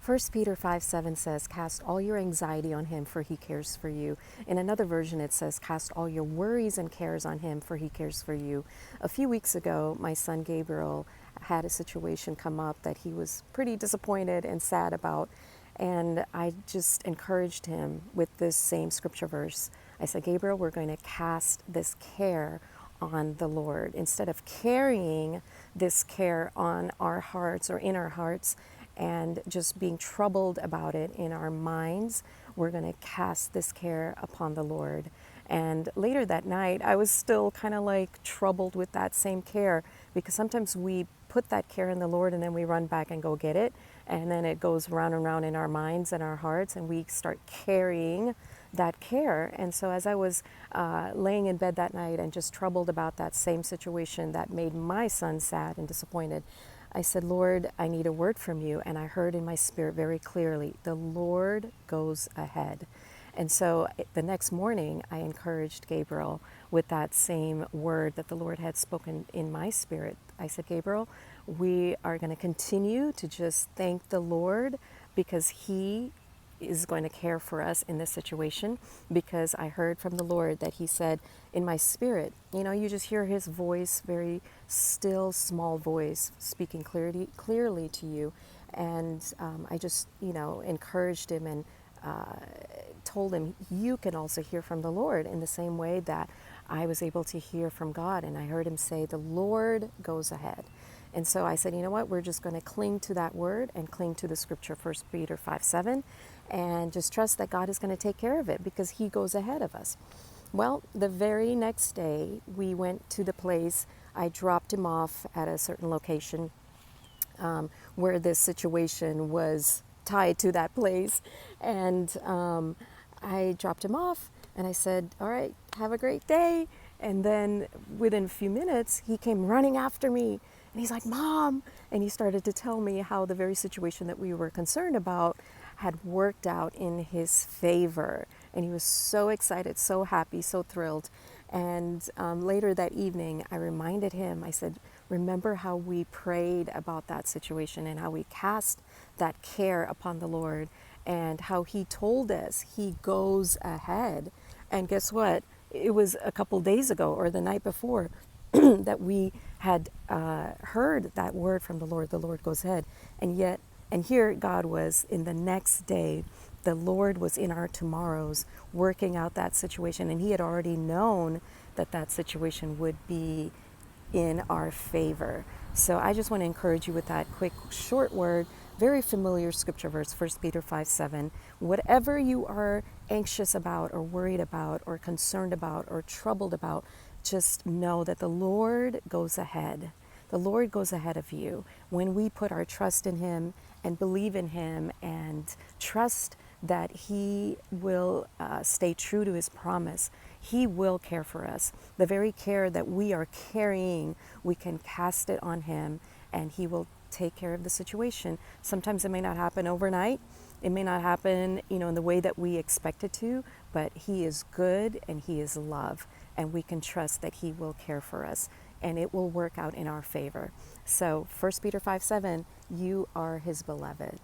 1 Peter 5:7 says, cast all your anxiety on him, for he cares for you. In another version, it says, cast all your worries and cares on him, for he cares for you. A few weeks ago, my son Gabriel had a situation come up that he was pretty disappointed and sad about. And I just encouraged him with this same scripture verse. I said, Gabriel, we're going to cast this care on the Lord. Instead of carrying this care on our hearts or in our hearts and just being troubled about it in our minds, we're going to cast this care upon the Lord. And later that night, I was still kind of like troubled with that same care, because sometimes we put that care in the Lord and then we run back and go get it. And then it goes round and round in our minds and our hearts, and we start carrying that care. And so as I was laying in bed that night and just troubled about that same situation that made my son sad and disappointed, I said, Lord, I need a word from you. And I heard in my spirit very clearly, the Lord goes ahead. And so the next morning, I encouraged Gabriel with that same word that the Lord had spoken in my spirit. I said, Gabriel, we are going to continue to just thank the Lord, because he is going to care for us in this situation, because I heard from the Lord that he said in my spirit, you just hear his voice, very still, small voice, speaking clearly to you. And I just, encouraged him and told him, you can also hear from the Lord in the same way that I was able to hear from God. And I heard him say, the Lord goes ahead. And so I said, you know what, we're just going to cling to that word and cling to the scripture, 1 Peter 5:7, and just trust that God is going to take care of it, because he goes ahead of us. Well, the very next day, we went to the place. I dropped him off at a certain location where this situation was tied to that place. And I dropped him off and I said, all right, have a great day. And then within a few minutes, he came running after me and he's like, Mom. And he started to tell me how the very situation that we were concerned about had worked out in his favor. And he was so excited, so happy, so thrilled. And later that evening, I reminded him, I said, remember how we prayed about that situation and how we cast that care upon the Lord, and how he told us he goes ahead. And guess what? It was a couple days ago or the night before that we had heard that word from the Lord goes ahead. And here God was in the next day. The Lord was in our tomorrows working out that situation. And he had already known that that situation would be in our favor. So I just want to encourage you with that quick, short word, very familiar scripture verse, 1 Peter 5:7. Whatever you are anxious about or worried about or concerned about or troubled about, just know that the Lord goes ahead. The Lord goes ahead of you. When we put our trust in him and believe in him and trust that he will stay true to his promise, he will care for us. The very care that we are carrying, we can cast it on him and he will take care of the situation. Sometimes it may not happen overnight. It may not happen, in the way that we expect it to, but he is good and he is love, and we can trust that he will care for us and it will work out in our favor. So 1 Peter 5:7, you are his beloved.